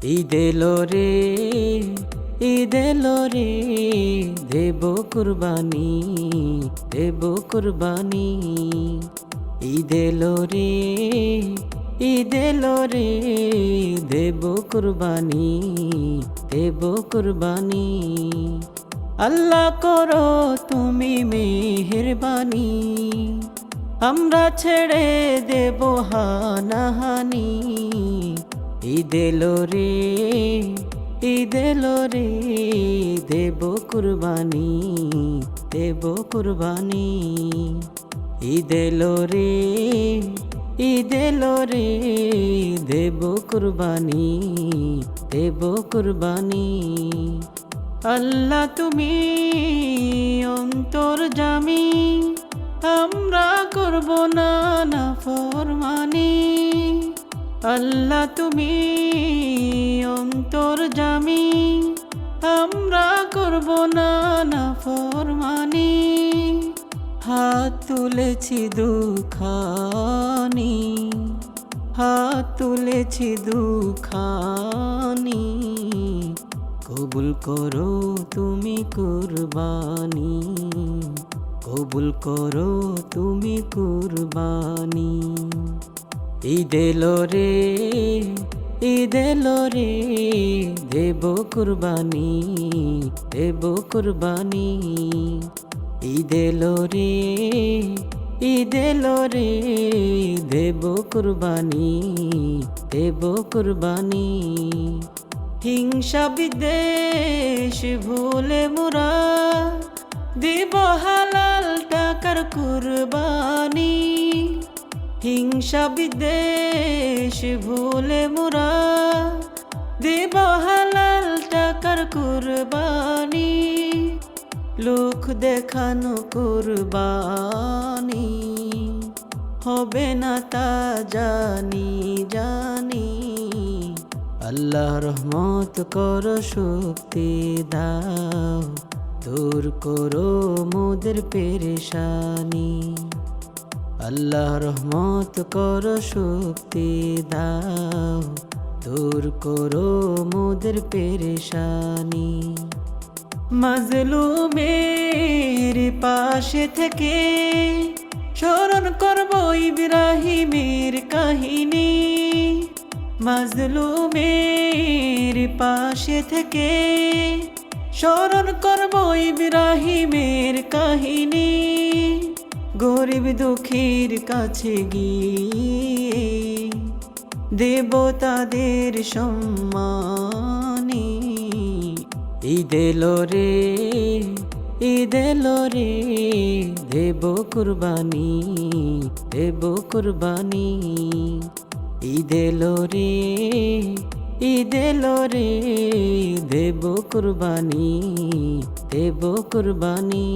ঈদ এলো রে, ঈদ এলো রে, দেব কুরবানি, দেব কুরবানি। ঈদ এলো রে, ঈদ এলো রে, দেব কুরবানি, দেব কুরবানি। আল্লাহ করো তুমি মেহেরবানি, আমরা ছেড়ে দেব হানাহানি। ঈদ এলো রে, ঈদ এলো রে, দেব কুরবানি, দেব কুরবানি। ঈদ এলো রে, ঈদ এলো রে, দেব কুরবানি, দেব কুরবানি। আল্লাহ তুমি অন্তর্যামী, আমরা করব না নাফরমানি। আল্লাহ তুমি অন্তর্যামী, আমরা করব না নাফরমানি। হাত তুলেছি দুখানি, হাত তুলেছি দুখানি। কবুল করো তুমি কুরবানি, কবুল করো তুমি কুরবানি। ঈদ এলো রে, ঈদ এলো রে, দেব কুরবানি, দেব কুরবানি। ঈদ এলো রে, ঈদ এলো রে, দেব কুরবানি, দেব কুরবানি। হিংসা বিদ্বেষ ভুলে মোরা দিব হালাল টাকার কুরবানি। হিংসা বিদ্বেষ ভুলে মোরা দিব হালাল টাকার কুরবানি। লোক দেখানো কুরবানি হবে না তা জানি জানি। আল্লাহ রহমত করো শক্তি দাও, দূর করো মোদের পেরেশানি। আল্লাহ রহমত করো শক্তি দাও, দূর করো মোদের পেরেশানি। মাজলুমের পাশে থেকে স্মরণ করব ইব্রাহিমের কাহিনী। মাজলুমের পাশে থেকে স্মরণ করব ইব্রাহিমের কাহিনী। গরিব দুঃখীর কাছে গিয়ে দেব তাদের সম্মানী। ঈদ এলো রে, ঈদ এলো রে, দেব কুরবানি, দেব কুরবানি। ঈদ এলো রে, ঈদ এলো রে, দেব কুরবানি, দেব কুরবানি।